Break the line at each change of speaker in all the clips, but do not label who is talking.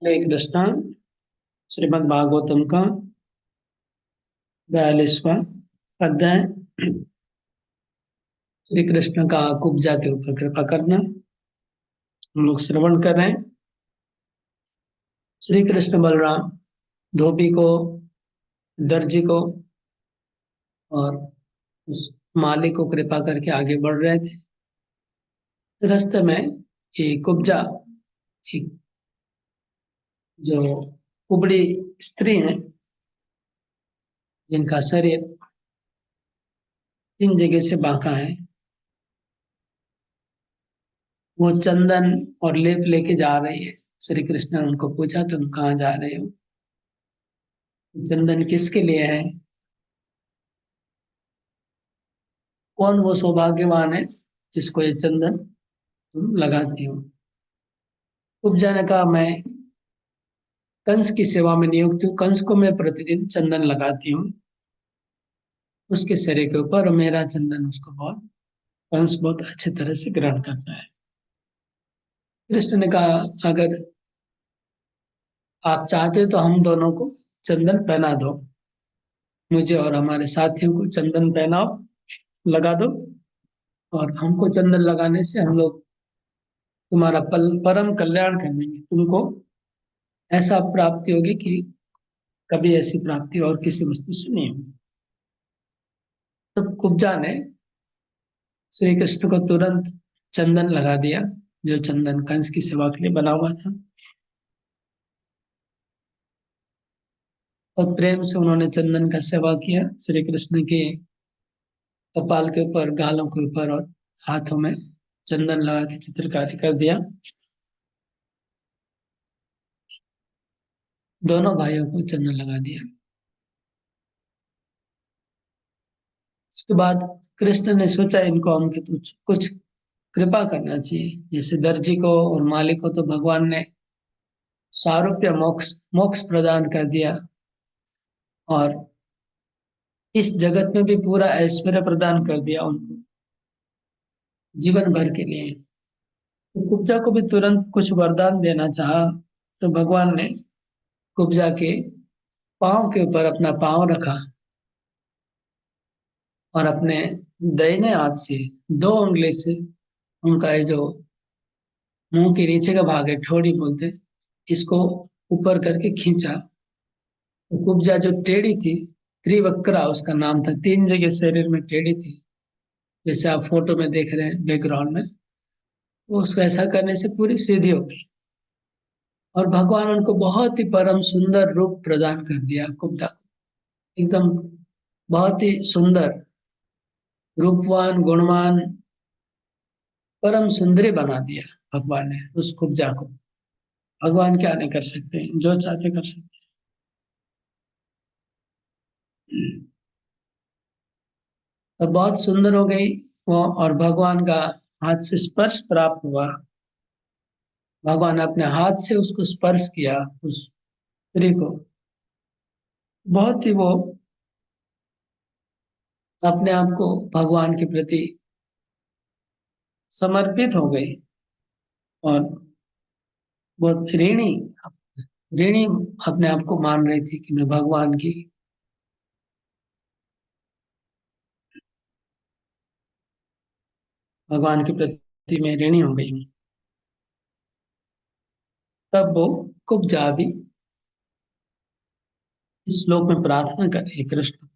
हरे कृष्णा। श्रीमद् भागवतम का 42वां अध्याय। श्री कृष्ण का कुब्जा के ऊपर कृपा करना। हम लोग श्रवण कर रहे हैं। श्री कृष्ण बलराम धोबी को, दर्जी को और उस माली को कृपा करके आगे बढ़ रहे थे। रास्ते में ये कुब्जा, एक जो कुबड़ी स्त्री है, जिनका शरीर 3 जगह से बांका है, वो चंदन और लेप लेके जा रही है। श्री कृष्ण ने उनको पूछा, तुम कहाँ जा रहे हो? चंदन किसके लिए है? कौन वो सौभाग्यवान है जिसको ये चंदन तुम लगाती हो? उपजा ने कहा, मैं कंस की सेवा में नियुक्त हूँ। कंस को मैं प्रतिदिन चंदन लगाती हूँ उसके शरीर के ऊपर, और मेरा चंदन उसको कंस बहुत अच्छी तरह से ग्रहण करता है। कृष्ण ने कहा, अगर आप चाहते हो तो हम दोनों को चंदन पहना दो। मुझे और हमारे साथियों को चंदन पहनाओ, लगा दो। और हमको चंदन लगाने से हम लोग तुम्हारा परम कल्याण कर देंगे। तुमको ऐसा प्राप्ति होगी कि कभी ऐसी प्राप्ति और किसी वस्तु से नहीं हुई। तब कुब्जा ने श्री कृष्ण को तुरंत चंदन लगा दिया, जो चंदन कंस की सेवा के लिए बना हुआ था। और प्रेम से उन्होंने चंदन का सेवा किया। श्री कृष्ण के कपाल के ऊपर, गालों के ऊपर और हाथों में चंदन लगा के चित्रकारी कर दिया। दोनों भाइयों को चंदन लगा दिया। उसके बाद कृष्ण ने सोचा, इनको हम कुछ कुछ कृपा करना चाहिए। जैसे दर्जी को और मालिक को तो भगवान ने सारूप्य मोक्ष मोक्ष प्रदान कर दिया, और इस जगत में भी पूरा ऐश्वर्य प्रदान कर दिया उनको जीवन भर के लिए। तो कुब्जा को भी तुरंत कुछ वरदान देना चाहा, तो भगवान ने कुब्जा के पांव के ऊपर अपना पांव रखा और अपने दाहिने हाथ से 2 उंगली से उनका ये जो मुंह के नीचे का भाग है, ठोड़ी बोलते, इसको ऊपर करके खींचा। तो कुब्जा जो टेढ़ी थी, त्रिवक्रा उसका नाम था, 3 जगह शरीर में टेढ़ी थी, जैसे आप फोटो में देख रहे हैं बैकग्राउंड में। वो उसको ऐसा करने से पूरी सीधी हो गई, और भगवान उनको बहुत ही परम सुंदर रूप प्रदान कर दिया कुब्जा को। एकदम बहुत ही सुंदर, रूपवान, गुणवान, परम सुंदरी बना दिया भगवान ने उस कुब्जा को। भगवान क्या नहीं कर सकते, जो चाहते कर सकते हैं। तो बहुत सुंदर हो गई वो, और भगवान का हाथ से स्पर्श प्राप्त हुआ। भगवान ने अपने हाथ से उसको स्पर्श किया, उस स्त्री को। बहुत ही वो अपने आप को भगवान के प्रति समर्पित हो गई, और बहुत ऋणी ऋणी अपने आप को मान रही थी कि मैं भगवान के प्रति मैं ऋणी हो गई हूँ। तब वो कुब्जा भी इस श्लोक में प्रार्थना कर रही है कृष्ण।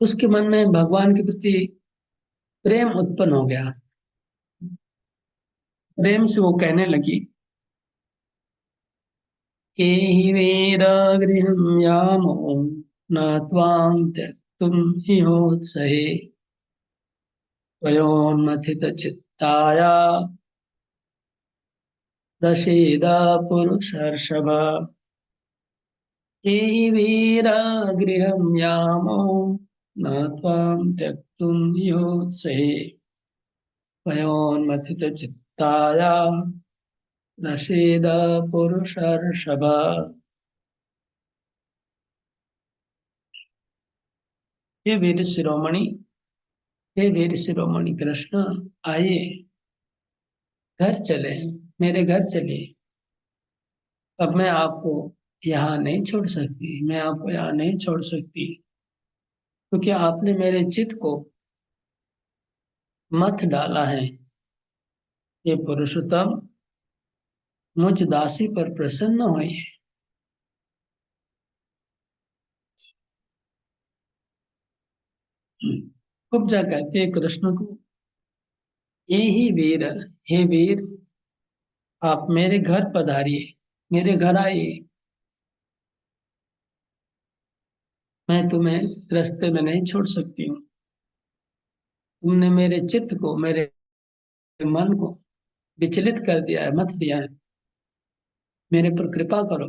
उसके मन में भगवान के प्रति प्रेम उत्पन्न हो गया। प्रेम से वो कहने लगी, एहि वीरागृहं यामो न त्वां त्यक्तुं ह्योत्सहे त्वयोन्मथितचित्ताय प्रसीद पुरुषर्षभ। एहि वीरागृहं यामो न त्वां त्यक्तुं ह्योत्सहे त्वयोन्मथितचित्ताय प्रसीद पुरुषर्षभ। हे वीर शिरोमणि, हे वीर शिरोमणि कृष्ण, आइए घर चले, मेरे घर चलिए। अब मैं आपको यहाँ नहीं छोड़ सकती, मैं आपको यहाँ नहीं छोड़ सकती, क्योंकि आपने मेरे चित्त को मत डाला है। ये पुरुषोत्तम मुझ दासी पर प्रसन्न हुई है। कुब्जा कहती है कृष्ण को, ये ही वीर, हे वीर, आप मेरे घर पधारिए, मेरे घर आइए। मैं तुम्हें रास्ते में नहीं छोड़ सकती हूँ। तुमने मेरे चित्त को, मेरे मन को विचलित कर दिया है, मत दिया है। मेरे पर कृपा करो।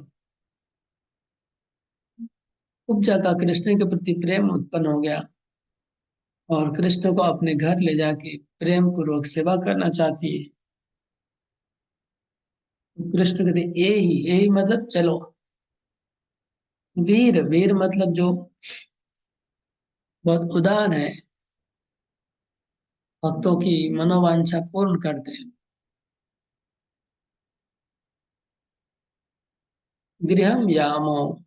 उपजा का कृष्ण के प्रति प्रेम उत्पन्न हो गया और कृष्ण को अपने घर ले जाके प्रेम पूर्वक सेवा करना चाहती है। कृष्ण कहते ए ही मतलब चलो। वीर, वीर मतलब जो बहुत उदार है, भक्तों की मनोवांछा पूर्ण करते हैं। गृहम यामो,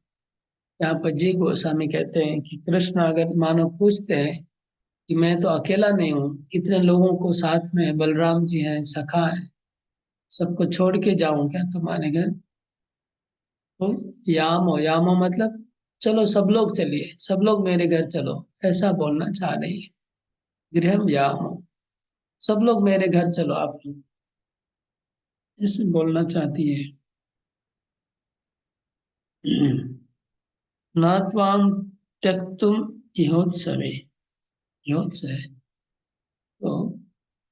यहाँ पर जी गोस्वामी कहते हैं कि कृष्ण अगर मानो पूछते हैं कि मैं तो अकेला नहीं हूँ, इतने लोगों को साथ में, बलराम जी हैं, सखा है, सबको छोड़ के जाऊं क्या तुम्हारे घर? तो यामो, यामो मतलब चलो सब लोग चलिए, सब लोग मेरे घर चलो, ऐसा बोलना चाह रही है। गृहम यामो, सब लोग मेरे घर चलो आप लोग, ऐसे बोलना चाहती है। न त्वाम त्यक्तुम इहोत्सवे, इहोत्सव तो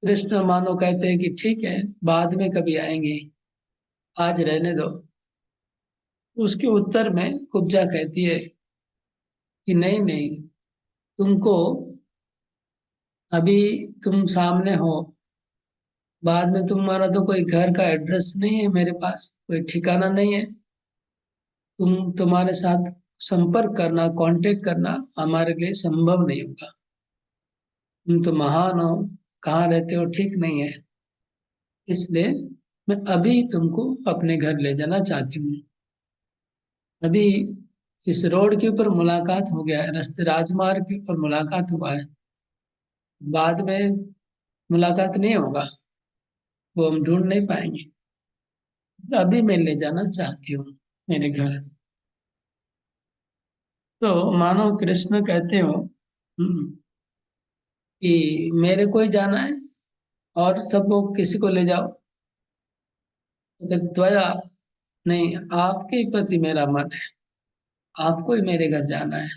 कृष्ण मानो कहते हैं कि ठीक है, बाद में कभी आएंगे, आज रहने दो। उसके उत्तर में कुब्जा कहती है कि नहीं नहीं, तुमको अभी, तुम सामने हो, बाद में तुम्हारा तो कोई घर का एड्रेस नहीं है, मेरे पास कोई ठिकाना नहीं है। तुम्हारे साथ संपर्क करना, कांटेक्ट करना हमारे लिए संभव नहीं होगा। तुम तो महान हो, कहाँ रहते हो ठीक नहीं है, इसलिए मैं अभी तुमको अपने घर ले जाना चाहती हूँ। अभी इस रोड के ऊपर मुलाकात हो गया है, रास्ते राजमार्ग के ऊपर मुलाकात हुआ है, बाद में मुलाकात नहीं होगा, वो हम ढूंढ नहीं पाएंगे। अभी मैं ले जाना चाहती हूँ मेरे घर। तो मानो कृष्ण कहते हो कि मेरे को ही जाना है और सब लोग किसी को ले जाओ। तो कहते, त्वया, नहीं, आपके ही प्रति मेरा मन है, आपको ही मेरे घर जाना है।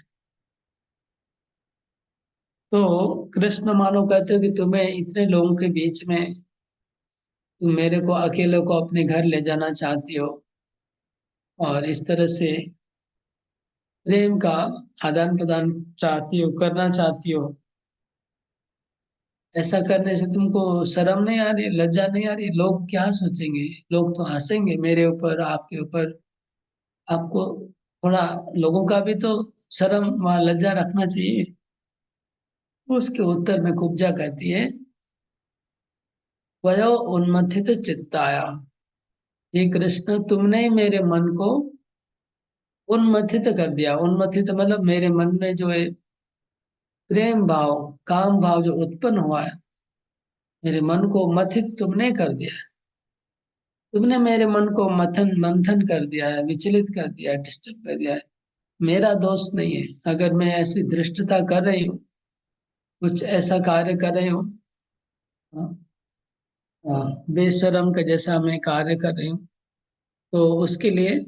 तो कृष्ण मानो कहते हो कि तुम्हें इतने लोगों के बीच में, तुम मेरे को अकेले को अपने घर ले जाना चाहती हो और इस तरह से प्रेम का आदान प्रदान चाहती हो, करना चाहती हो। ऐसा करने से तुमको शर्म नहीं आ रही, लज्जा नहीं आ रही? लोग क्या सोचेंगे? लोग तो हंसेंगे मेरे ऊपर, आपके ऊपर। आपको थोड़ा लोगों का भी तो शर्म व लज्जा रखना चाहिए। उसके उत्तर में कुब्जा कहती है, वयो उन्मथित चित्ताया, ये कृष्ण तुमने ही मेरे मन को उन्मथित कर दिया। उन्मथित मतलब मेरे मन में जो है प्रेम भाव, काम भाव जो उत्पन्न हुआ है, मेरे मन को मथित तुमने कर दिया है। तुमने मेरे मन को मथन मंथन कर दिया है, विचलित कर दिया है, डिस्टर्ब कर दिया है। मेरा दोष नहीं है अगर मैं ऐसी धृष्टता कर रही हूँ, कुछ ऐसा कार्य कर रही हूँ, हाँ, हाँ, बेशर्म का जैसा मैं कार्य कर रही हूँ, तो उसके लिए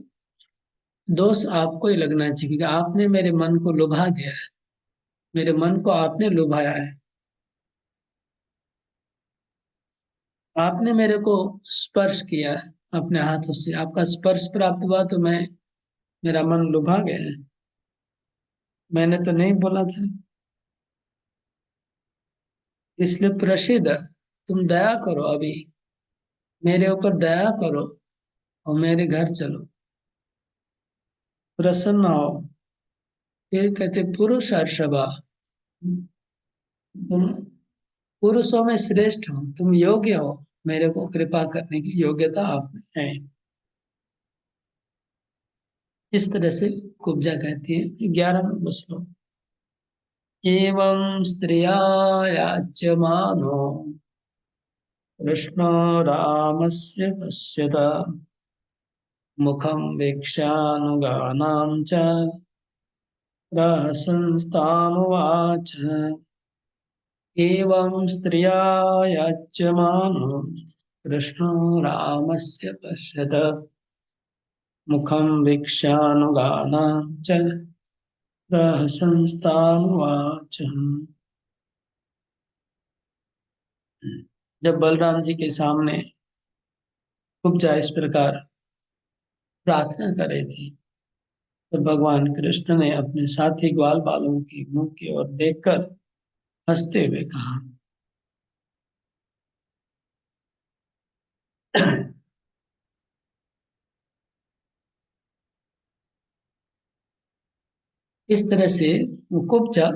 दोष आपको ही लगना चाहिए, क्योंकि आपने मेरे मन को लुभा दिया है, मेरे मन को आपने लुभाया है। आपने मेरे को स्पर्श किया है अपने हाथों से, आपका स्पर्श प्राप्त हुआ तो मैं, मेरा मन लुभा गया है। मैंने तो नहीं बोला था, इसलिए प्रसिद्ध, तुम दया करो अभी, मेरे ऊपर दया करो और मेरे घर चलो, प्रसन्न हो। फिर कहते पुरुष हर्षभा, तुम पुरुषों में श्रेष्ठ हो, तुम योग्य हो, मेरे को कृपा करने की योग्यता आप में है। इस तरह से कुब्जा कहती है। 11 नंबर श्लोक। एवं स्त्रिया याच्यमानो कृष्णो रामस्य पश्यत मुखं वीक्ष्यानुगानां च प्रहसन्स्तामुवाच। एवं स्त्रिया याच्यमानो कृष्णो रामस्य पश्यत मुखं वीक्ष्यानुगानां च प्रहसन्स्तामुवाच। जब बलराम जी के सामने कुब्जा इस प्रकार प्रार्थना कर रही थी, तो भगवान कृष्ण ने अपने साथी ग्वाल बालों की मुंह की ओर देखकर हंसते हुए कहा। इस तरह से वो कुब्जा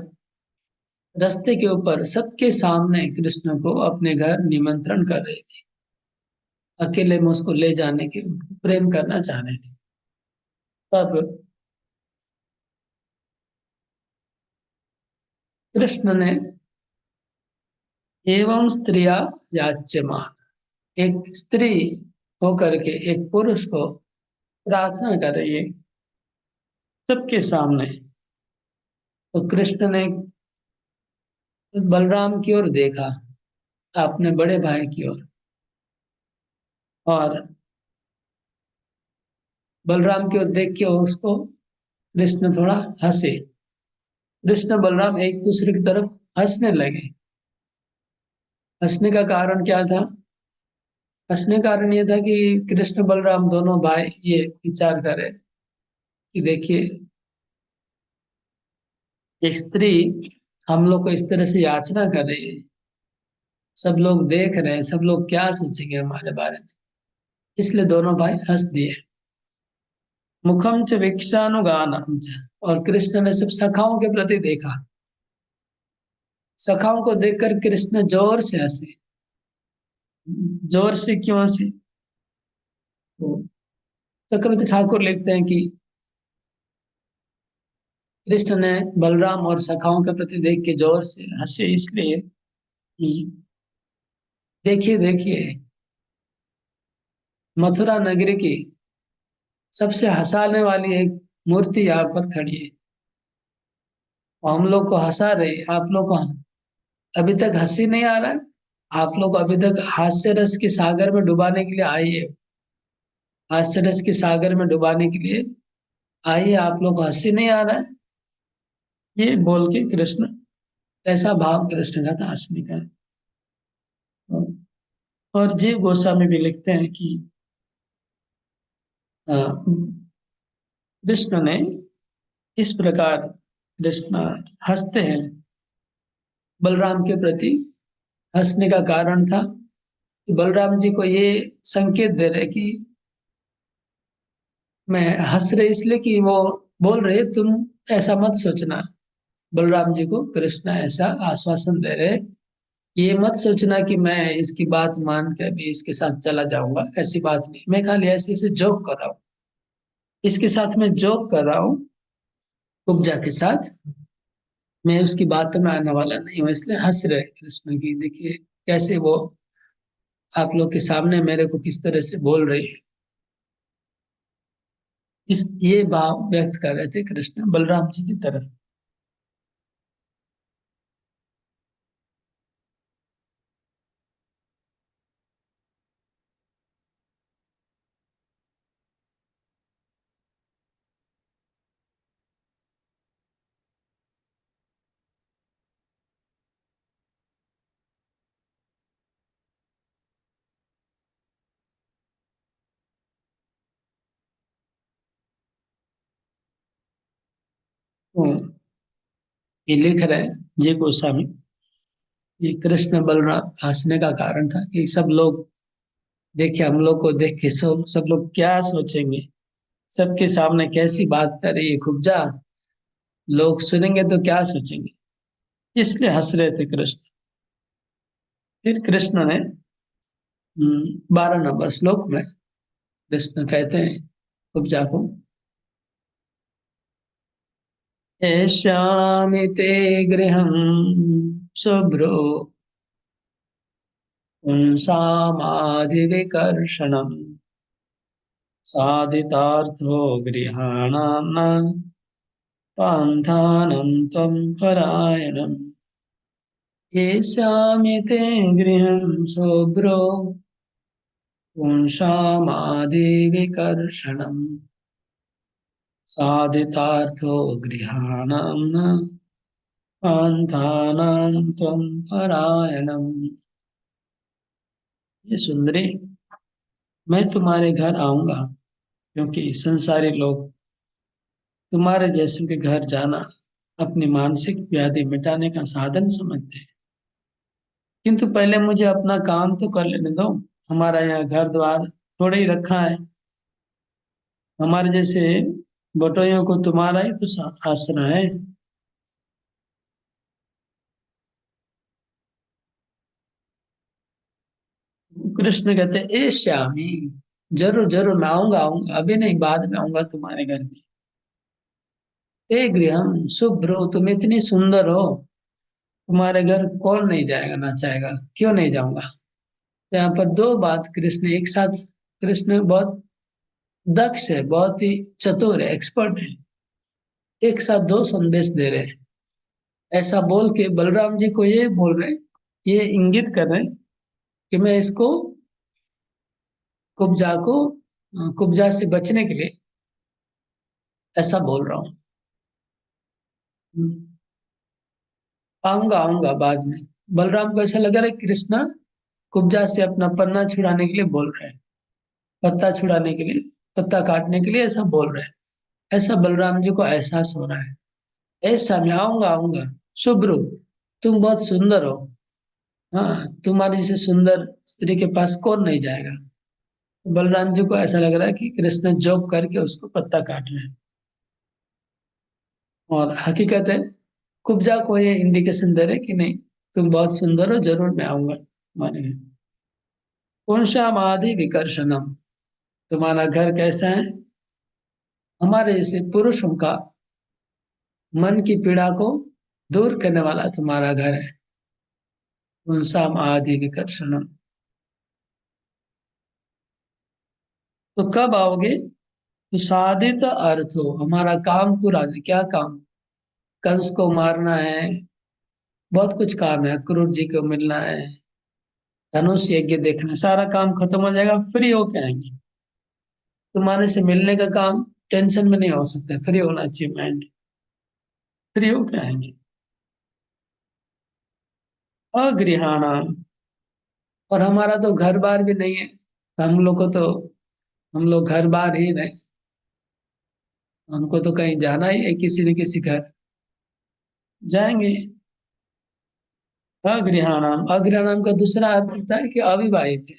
रास्ते के ऊपर सबके सामने कृष्ण को अपने घर निमंत्रण कर रही थी। अकेले में उसको ले जाने के, उनको प्रेम करना चाह रहे थे। तब कृष्ण ने एवं स्त्रिया याच्यमान, एक स्त्री होकर के एक पुरुष को प्रार्थना कर रही है सबके सामने, तो कृष्ण ने बलराम की ओर देखा, अपने बड़े भाई की ओर, और बलराम की ओर देख के उसको कृष्ण थोड़ा हंसे। कृष्ण बलराम एक दूसरे की तरफ हंसने लगे। हंसने का कारण क्या था? हंसने का कारण ये था कि कृष्ण बलराम दोनों भाई ये विचार करे कि देखिए, एक स्त्री हम लोग को इस तरह से याचना कर रही है, सब लोग देख रहे हैं, सब लोग क्या सोचेंगे हमारे बारे में। इसलिए दोनों भाई हंस दिए। मुखम च वीक्षानुगानम च, और कृष्ण ने सब सखाओं के प्रति देखा। सखाओं को देखकर कृष्ण जोर से हंसे। जोर से क्यों हंसे? तो चक्रवर्ती ठाकुर लिखते हैं कि कृष्ण ने बलराम और सखाओं के प्रति देख के जोर से हंसे, इसलिए कि देखिए देखिए, मथुरा नगरी की सबसे हंसाने वाली एक मूर्ति यहाँ पर खड़ी है, और हम लोग को हंसा रही है। आप लोग को अभी तक हंसी नहीं आ रहा है? आप लोग अभी तक हास्य रस के सागर में डुबाने के लिए आई है। हास्य रस के सागर में डुबाने के लिए आइए, आप लोग को हंसी नहीं आ रहा है? ये बोल के कृष्ण, ऐसा भाव कृष्ण का था हंसने का। और जीव गोस्वामी भी लिखते हैं कि कृष्ण ने इस प्रकार, कृष्ण हंसते हैं बलराम के प्रति। हंसने का कारण था कि बलराम जी को ये संकेत दे रहे कि मैं हंस रहे इसलिए कि वो बोल रहे तुम ऐसा मत सोचना। बलराम जी को कृष्ण ऐसा आश्वासन दे रहे, ये मत सोचना कि मैं इसकी बात मान के भी इसके साथ चला जाऊंगा, ऐसी बात नहीं। मैं खाली ऐसे ऐसे जोक कर रहा हूँ, इसके साथ मैं जोक कर रहा हूँ, उपजा के साथ। मैं उसकी बातों में आने वाला नहीं हूँ, इसलिए हंस रहे कृष्ण की। देखिए कैसे वो आप लोग के सामने मेरे को किस तरह से बोल रही है। इस ये भाव व्यक्त कर रहे थे कृष्ण बलराम जी की तरफ। तो ये लिख रहे हैं जी गोस्वामी, ये कृष्ण बलराम हंसने का कारण था कि सब लोग देखिए, हम लोग को देख के सब लोग क्या सोचेंगे। सबके सामने कैसी बात कर रही है कुब्जा, लोग सुनेंगे तो क्या सोचेंगे, इसलिए हंस रहे थे कृष्ण। फिर कृष्ण ने 12 नंबर श्लोक में कृष्ण कहते हैं कुब्जा को, एष्यामि ते गृहं शुभ्रो पुंसामादिविकर्षणम् साधितार्थो गृहाणाम् पान्थानं त्वं परायणम्। एष्यामि ते गृहं शुभ्रो पुंसामादिविकर्षणम् साधितार्थो गृहाणां न पान्थानां त्वं परायणम्। ये सुंदरी, मैं तुम्हारे घर आऊंगा, क्योंकि संसारी लोग तुम्हारे जैसों के घर जाना अपनी मानसिक व्याधि मिटाने का साधन समझते हैं। किंतु पहले मुझे अपना काम तो कर लेने दो। हमारा यहाँ घर द्वार थोड़े ही रखा है। हमारे जैसे बटोइयों को तुम्हारा ही तो आसरा है। कृष्ण कहते ए श्यामी, जरूर जरूर मैं आऊंगा आऊंगा, अभी नहीं बाद में आऊंगा तुम्हारे घर में। ए गृहम शुभ्रो, तुम इतनी सुंदर हो, तुम्हारे घर कौन नहीं जाएगा ना चाहेगा, क्यों नहीं जाऊंगा। तो यहाँ पर दो बात कृष्ण एक साथ, कृष्ण बहुत दक्ष है, बहुत ही चतुर है, एक्सपर्ट है, एक साथ दो संदेश दे रहे हैं। ऐसा बोल के बलराम जी को ये बोल रहे हैं, ये इंगित कर रहे हैं कि मैं इसको कुब्जा को कुब्जा से बचने के लिए ऐसा बोल रहा हूँ। आऊंगा आऊंगा बाद में। बलराम को ऐसा लग रहा है कृष्णा कुब्जा से अपना पन्ना छुड़ाने के लिए बोल रहे हैं, पत्ता छुड़ाने के लिए, पत्ता काटने के लिए ऐसा बोल रहे हैं। ऐसा बलराम जी को एहसास हो रहा है। ऐसा मैं आऊंगा आऊंगा। शुभ्रु, तुम बहुत सुंदर हो। हाँ, तुम्हारी जैसे सुंदर स्त्री के पास कौन नहीं जाएगा। बलराम जी को ऐसा लग रहा है कि कृष्ण जोक करके उसको पत्ता काट रहे हैं, और हकीकत है कुब्जा को ये इंडिकेशन दे रहे कि नहीं, तुम बहुत सुंदर हो, जरूर मैं आऊंगा माने। पुंसामादि विकर्षणम, तुम्हारा घर कैसा है, हमारे जैसे पुरुषों का मन की पीड़ा को दूर करने वाला तुम्हारा घर है। पुंसामादि विकर्षणम, तो कब आओगे। तो साधित अर्थ हो, हमारा काम पूरा, क्या काम, कंस को मारना है, बहुत कुछ काम है, क्रूर जी को मिलना है, धनुष यज्ञ देखना है, सारा काम खत्म हो जाएगा, फ्री होके आएंगे। तुम्हारे से मिलने का काम टेंशन में नहीं हो सकता, फ्री होना चाहिए माइंड, फ्री होके आएंगे। अगृहाणाम, और हमारा तो घर बार भी नहीं है, तो हम लोग को तो, हम लोग घर बार ही रहे, हमको तो कहीं जाना ही है, किसी न किसी घर जाएंगे। अगृहाणाम, अगृहाणाम का दूसरा अर्थ होता है कि अविवाहित है,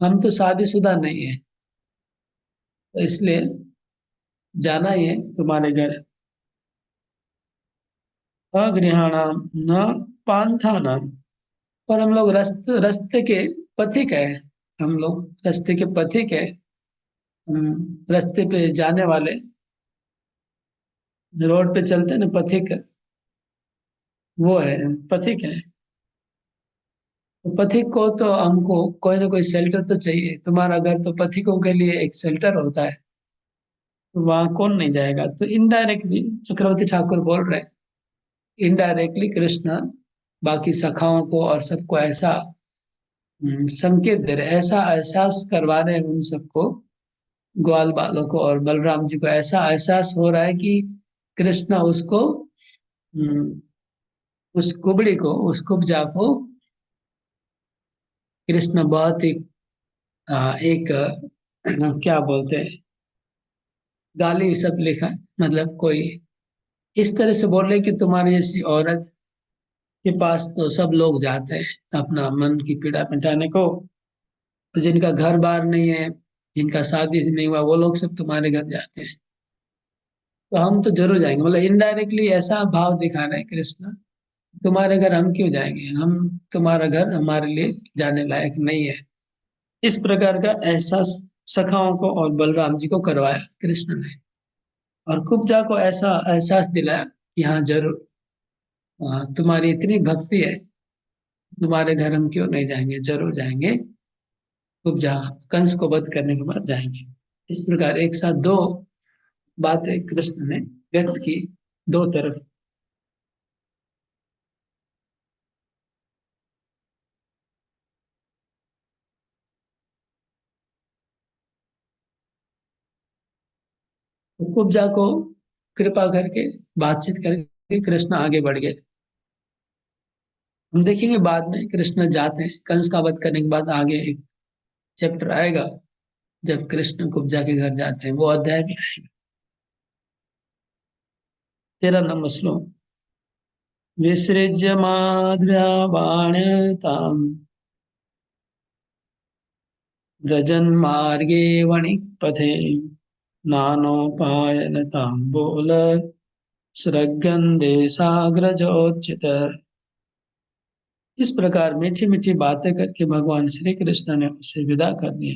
हम तो शादीशुदा नहीं है, तो इसलिए जाना ही है तुम्हारे घर। अगृहाणाम न पांथानाम, और हम लोग रास्ते के पथिक है, हम लोग रास्ते के पथिक है, हम रास्ते पे जाने वाले, रोड पे चलते हैं ना पथिक, वो है, पथिक है। तो पथिक को तो हमको कोई ना कोई शेल्टर तो चाहिए, तुम्हारा घर तो पथिकों के लिए एक शेल्टर होता है, तो वहां कौन नहीं जाएगा। तो इनडायरेक्टली चक्रवर्ती ठाकुर बोल रहे हैं, इनडायरेक्टली कृष्ण बाकी सखाओं को और सबको ऐसा संकेत दे रहे, ऐसा एहसास करवा रहे हैं उन सबको, ग्वाल बालों को और बलराम जी को ऐसा एहसास हो रहा है कि कृष्ण उसको, हम्म, उस कुबड़ी को, उस कुब्जा को कृष्ण बहुत ही एक क्या बोलते हैं, गाली सब लिखा है, मतलब कोई इस तरह से बोल रहे कि तुम्हारी जैसी औरत के पास तो सब लोग जाते हैं अपना मन की पीड़ा मिटाने को, तो जिनका घर बार नहीं है, जिनका शादी नहीं हुआ, वो लोग सब तुम्हारे घर जाते हैं, तो हम तो जरूर जाएंगे। मतलब इनडायरेक्टली ऐसा भाव दिखा रहे हैं कृष्ण, तुम्हारे घर हम क्यों जाएंगे, हम, तुम्हारा घर हमारे लिए जाने लायक नहीं है। इस प्रकार का एहसास सखाओं को और बलराम जी को करवाया कृष्ण ने। और कुब्जा को ऐसा एहसास दिलाया कि हाँ जरूर, तुम्हारी इतनी भक्ति है, तुम्हारे घर हम क्यों नहीं जाएंगे, जरूर जाएंगे। कुब्जा कंस को वध करने के बाद जाएंगे। इस प्रकार एक साथ दो बातें कृष्ण ने व्यक्त की, दो तरफ। तो कुब्जा को कृपा करके बातचीत करके कृष्ण आगे बढ़ गए। हम देखेंगे बाद में कृष्ण जाते हैं कंस का वध करने के बाद, आगे एक चैप्टर आएगा जब कृष्ण कुब्जा के घर जाते हैं, वो अध्याय भी आएगा। 13 नंबर श्लोक। विसृज्य माध्व्यावाण्यताम् व्रजन्मार्गे वणिक्पथे नानोपायन ताम्बूल स्रग्गन्धे साग्रजोच्युत। इस प्रकार मीठी मीठी बातें करके भगवान श्री कृष्ण ने उसे विदा कर दिया।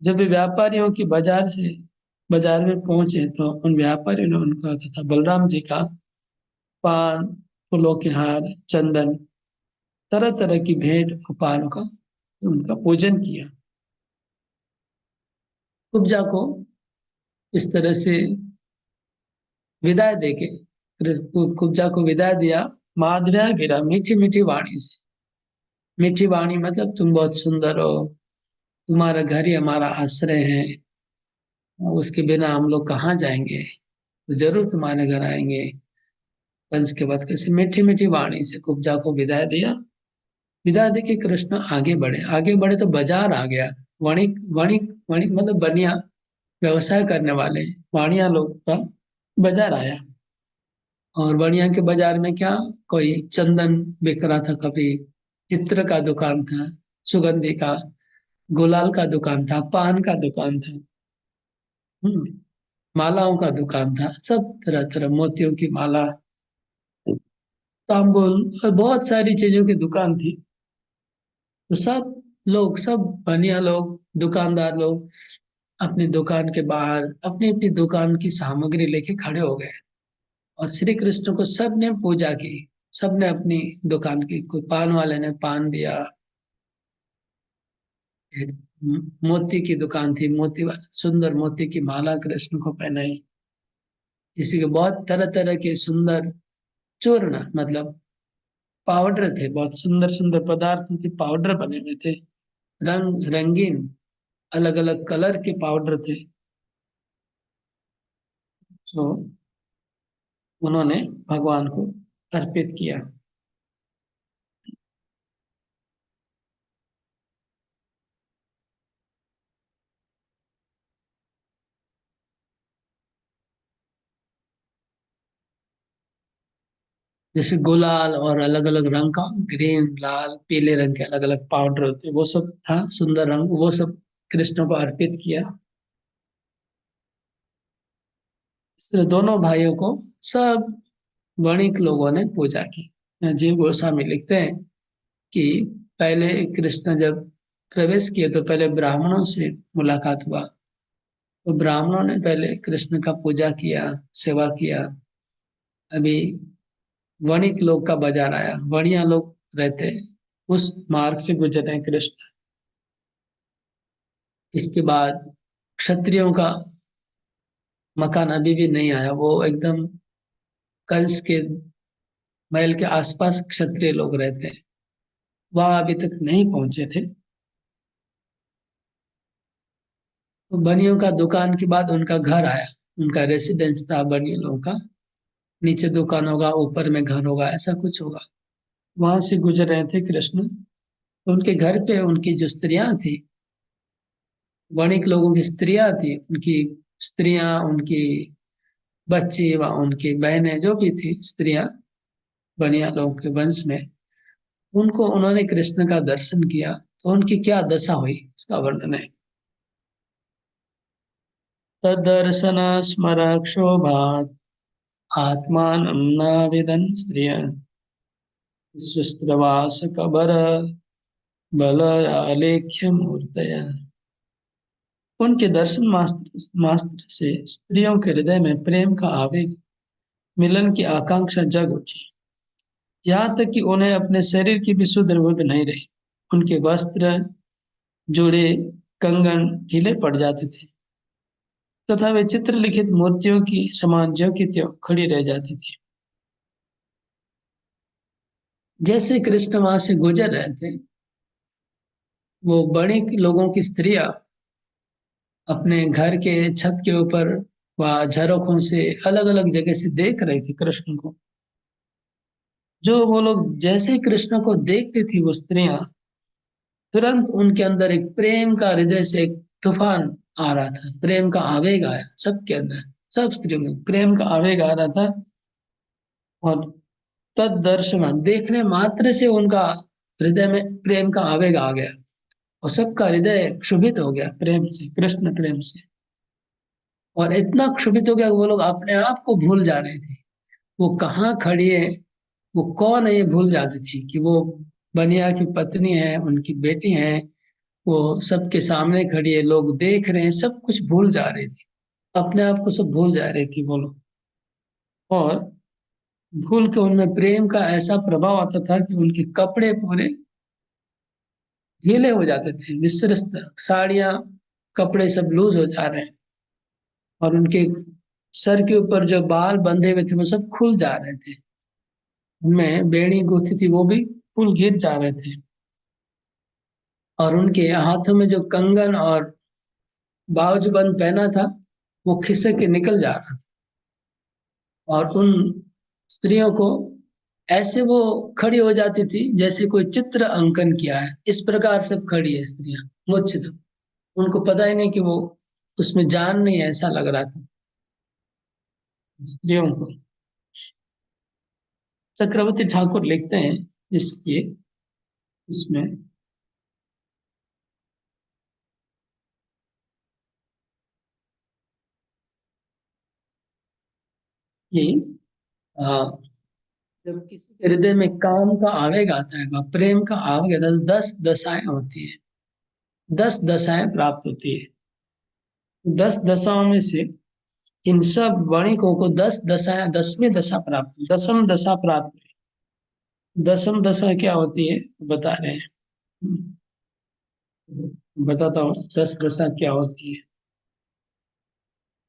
जब वे व्यापारियों की बाजार में पहुंचे तो उन व्यापारियों ने उनका तथा बलराम जी का पान, फूलों के हार, चंदन, तरह तरह की भेंट उपहारों का उनका पूजन किया। कुब्जा को इस तरह से विदाई देके, कुब्जा को विदाई दिया माधव्या गिरा, मीठी मीठी वाणी से। मीठी वाणी मतलब तुम बहुत सुंदर हो, तुम्हारा घर ही हमारा आश्रय है, उसके बिना हम लोग कहाँ जाएंगे, तो जरूर तुम्हारे घर आएंगे। कंस के वध कैसे मीठी मीठी वाणी से कुब्जा को विदाई दिया। विदाई दे के कृष्ण आगे बढ़े। आगे बढ़े तो बाजार आ गया। वणिक वणिक वणिक मतलब बनिया, व्यवसाय करने वाले वाणिया लोग का बाजार आया। और बनिया के बाजार में क्या, कोई चंदन बिक रहा था, कभी इत्र का दुकान था, सुगंधी का, गुलाल का दुकान था, पान का दुकान था, मालाओं का दुकान था, सब तरह तरह मोतियों की माला, तांबुल और बहुत सारी चीजों की दुकान थी। तो सब बनिया लोग, दुकानदार लोग अपनी दुकान के बाहर अपनी अपनी दुकान की सामग्री लेके खड़े हो गए। और श्री कृष्ण को सबने पूजा की। सबने अपनी दुकान की, कोई पान वाले ने पान दिया, एक मोती की दुकान थी, मोती वाला सुंदर मोती की माला कृष्ण को पहनाई। इसी के बहुत तरह तरह के सुंदर चूर्ण मतलब पाउडर थे, बहुत सुंदर सुंदर पदार्थों के पाउडर बने हुए थे, रंग रंगीन अलग अलग कलर के पाउडर थे। तो उन्होंने भगवान को अर्पित किया। जैसे गुलाल और अलग अलग रंग का, ग्रीन, लाल, पीले रंग के अलग अलग पाउडर होते, वो सब था सुंदर रंग, वो सब कृष्ण को अर्पित किया। इसलिए दोनों भाइयों को सब वणिक लोगों ने पूजा की। जीव गोस्वामी लिखते हैं कि पहले कृष्ण जब प्रवेश किए तो पहले ब्राह्मणों से मुलाकात हुआ। तो ब्राह्मणों ने पहले कृष्ण का पूजा किया, सेवा किया। अभी वणिक लोग का बाजार आया, वणिया लोग रहते हैं, उस मार्ग से गुजरे कृष्ण। इसके बाद क्षत्रियों का मकान अभी भी नहीं आया, वो एकदम कंस के महल के आसपास क्षत्रिय लोग रहते हैं, वहां अभी तक नहीं पहुंचे थे। तो बनियों का दुकान के बाद उनका घर आया, उनका रेसिडेंस था बनियों लोगों का। नीचे दुकान होगा, ऊपर में घर होगा, ऐसा कुछ होगा। वहां से गुजर रहे थे कृष्ण। तो उनके घर पे उनकी जो स्त्रियां थी, वणिक लोगों की स्त्रियां थी, उनकी स्त्रियां, उनकी बच्ची व उनकी बहनें जो भी थी स्त्रियां बनिया लोगों के वंश में, उनको उन्होंने कृष्ण का दर्शन किया तो उनकी क्या दशा हुई इसका वर्णन है। तदर्शन स्मरक्षोभात् आत्मानं नाविदन् स्त्रिय शुस्त्रवास कबर बलालेख्य मूर्तया। उनके दर्शन मात्र मात्र से स्त्रियों के हृदय में प्रेम का आवेग, मिलन की आकांक्षा जग उठी। यहाँ तक कि उन्हें अपने शरीर की भी सुध बुध नहीं रही। उनके वस्त्र, जोड़े, कंगन ढीले पड़ जाते थे तथा वे चित्रलिखित मूर्तियों की समान ज्यों की त्यों खड़ी रह जाती थी। जैसे कृष्ण वहां से गुजर रहे थे, वो बड़े लोगों की स्त्रियां अपने घर के छत के ऊपर व झरोखों से अलग अलग जगह से देख रही थी कृष्ण को। जो वो लोग जैसे ही कृष्ण को देखती थी वो स्त्रियां, तुरंत उनके अंदर एक प्रेम का, हृदय से एक तूफान आ रहा था, प्रेम का आवेग आया सबके अंदर। सब स्त्रियों में प्रेम का आवेग आ रहा था। और तद दर्शन, देखने मात्र से उनका हृदय में प्रेम का आवेग आ गया और सबका हृदय क्षुभित हो गया प्रेम से, कृष्ण प्रेम से। और इतना क्षुभित हो गया कि वो लोग अपने आप को भूल जा रहे थे, वो कहाँ खड़ी है, वो कौन है, ये भूल जाती थी कि वो बनिया की पत्नी है, उनकी बेटी है। वो सबके सामने खड़ी है, लोग देख रहे हैं, सब कुछ भूल जा रही थी, अपने आप को सब भूल जा रही थी वो लोग। और भूल के उनमें प्रेम का ऐसा प्रभाव आता था कि उनके कपड़े पूरे ढीले हो जाते थे, विस्तृत साड़ियां, कपड़े सब लूज हो जा रहे हैं। और उनके सर के ऊपर जो बाल बंधे हुए थे वो सब खुल जा रहे थे, उनमें बेड़ी गुथी थी वो भी फूल गिर जा रहे थे। और उनके हाथों में जो कंगन और बावजबंद पहना था वो खिसक के निकल जा रहा था। और उन स्त्रियों को ऐसे वो खड़ी हो जाती थी जैसे कोई चित्र अंकन किया है, इस प्रकार सब खड़ी है स्त्रियां मूर्छित। उनको पता ही नहीं कि वो उसमें जान नहीं है, ऐसा लग रहा था स्त्रियों को। चक्रवर्ती ठाकुर लिखते हैं इसके इसमें कि आ, जब किसी के हृदय में काम का आवेग आता है, वह प्रेम का आवेग आता है, तो 10 दशाएं होती है, 10 दशाएं प्राप्त होती है। 10 दशाओं में से इन सब वणिकों को 10 दशाएं, 10वीं दशा प्राप्त हुई, दसम दशा प्राप्त हुई। दसम दशा क्या होती है बता रहे हैं, बताता हूँ 10 दशा क्या होती है।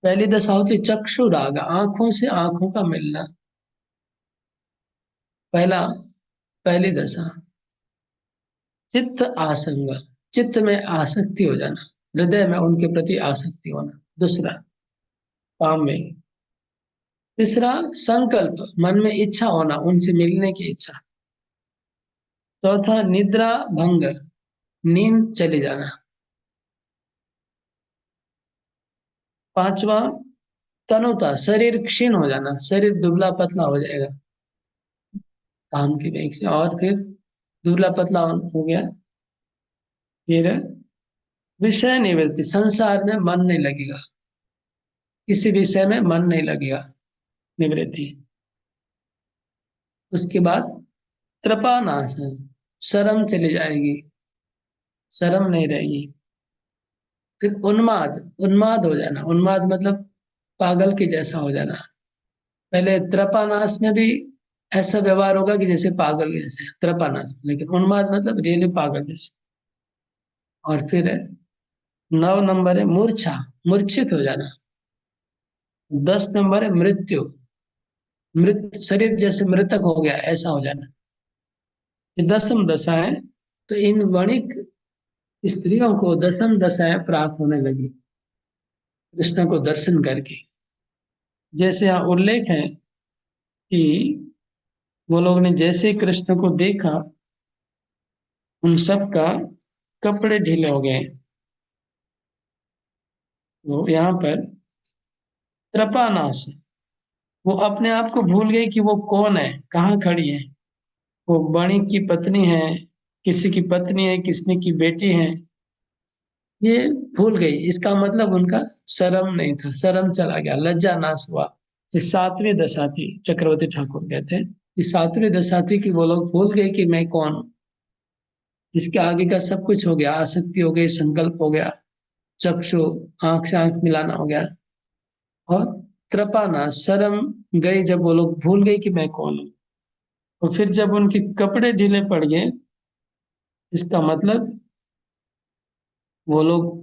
पहली दशा होती है चक्षु राग, आंखों से आंखों का मिलना, पहला, पहली दशा। चित्त आसंग, चित्त में आसक्ति हो जाना, हृदय में उनके प्रति आसक्ति होना, दूसरा काम में। तीसरा संकल्प, मन में इच्छा होना, उनसे मिलने की इच्छा। चौथा निद्रा भंग, नींद चली जाना। पांचवा तनुता, शरीर क्षीण हो जाना, शरीर दुबला पतला हो जाएगा काम के वेग से। और फिर दुबला पतला हो गया, फिर विषय निवृत्ति, संसार में मन नहीं लगेगा, किसी विषय में मन नहीं लगेगा, निवृत्ति। उसके बाद कृपानाश, शर्म चली जाएगी, शर्म नहीं रहेगी। फिर उन्माद, उन्माद हो जाना, उन्माद मतलब पागल के जैसा हो जाना। पहले त्रपानाश में भी ऐसा व्यवहार होगा कि जैसे पागल के जैसे त्रपानाश, लेकिन उन्माद मतलब रियली पागल जैसे। और फिर 9 नंबर है मूर्छा, मूर्छित हो जाना। 10 नंबर है मृत्यु, मृत शरीर जैसे मृतक हो गया ऐसा हो जाना। ये दसम दशा है। तो इन वणिक स्त्रियों को दसम दशाएं प्राप्त होने लगी कृष्ण को दर्शन करके। जैसे यहाँ उल्लेख है कि वो लोग ने जैसे ही कृष्ण को देखा, उन सब का कपड़े ढीले हो गए। वो यहाँ पर कृपानाश, वो अपने आप को भूल गई कि वो कौन है, कहाँ खड़ी है। वो बणी की पत्नी है, किसी की पत्नी है, किसने की बेटी है, ये भूल गई। इसका मतलब उनका शर्म नहीं था, शर्म चला गया, लज्जा नाश हुआ। ये 7वीं दशा थी, चक्रवर्ती ठाकुर कहते हैं ये 7वीं दशा थी कि वो लोग भूल गए कि मैं कौन हूं। इसके आगे का सब कुछ हो गया, आसक्ति हो गई, संकल्प हो गया, चक्षु, आंख से आंख मिलाना हो गया, और त्रपाना, शर्म गई जब वो लोग भूल गए कि मैं कौन हूं। तो फिर जब उनके कपड़े ढीले पड़ गए, इसका मतलब वो लोग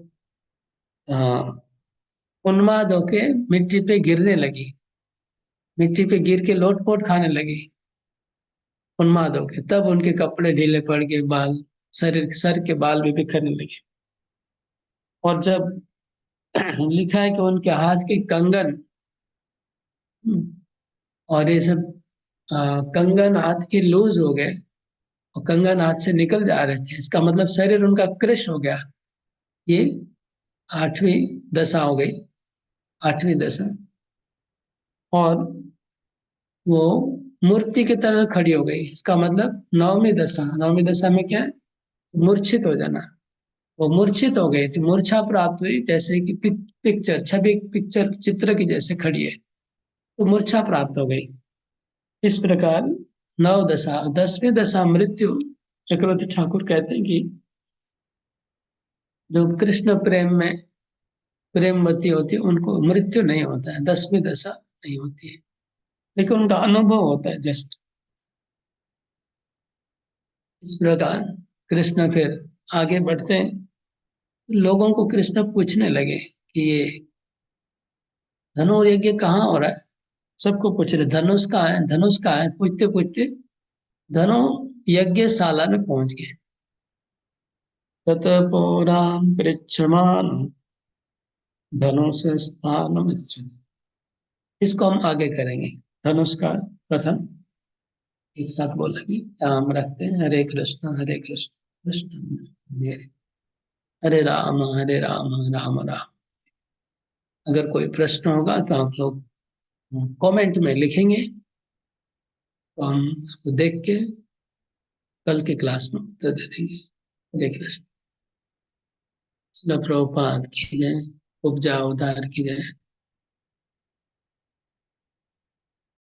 उन्माद होके मिट्टी पे गिरने लगी, मिट्टी पे गिर के लोटपोट खाने लगी उन्माद होके। तब उनके कपड़े ढीले पड़ गए, बाल, शरीर, सर के बाल भी बिखरने लगे। और जब लिखा है कि उनके हाथ के कंगन, और ये सब कंगन हाथ के लूज हो गए, और कंगन हाथ से निकल जा रहे थे, इसका मतलब शरीर उनका क्रश हो गया। ये आठवीं दशा हो गई, आठवीं दशा। और वो मूर्ति की तरह खड़ी हो गई, इसका मतलब नौवीं दशा, नौवीं दशा में क्या है, मूर्छित हो जाना। वो मूर्छित हो गई थी, मूर्छा प्राप्त हुई, जैसे कि पिक्चर, छवि पिक्चर चित्र की जैसे खड़ी है, तो मूर्छा प्राप्त हो गई। इस प्रकार नव दशा, दसवीं दशा मृत्यु। चक्रवर्ती ठाकुर कहते हैं कि जो कृष्ण प्रेम में प्रेमवती होती है उनको मृत्यु नहीं होता है, दसवीं दशा नहीं होती है, लेकिन उनका अनुभव होता है जस्ट। इस प्रकार कृष्ण फिर आगे बढ़ते हैं। लोगों को कृष्ण पूछने लगे कि ये धनुर्यज्ञ कहाँ हो रहा है। सबको पूछ रहे धनुष कहाँ है, धनुष कहाँ है, पूछते पूछते धनु यज्ञशाला में पहुंच गए। ततः पौरां पृच्छमानं धनुष स्थानम्। इसको हम आगे करेंगे, धनुष का कथन एक साथ बोलेंगे। नाम रखते हैं, हरे कृष्ण हरे कृष्ण कृष्ण कृष्ण हरे हरे, हरे राम राम राम। अगर कोई प्रश्न होगा तो आप लोग कमेंट में लिखेंगे, तो हम उसको देख के कल के क्लास में उत्तर दे देंगे। हरे कृष्ण। प्रभुपाद की जय, उपजा उद्धार की जय।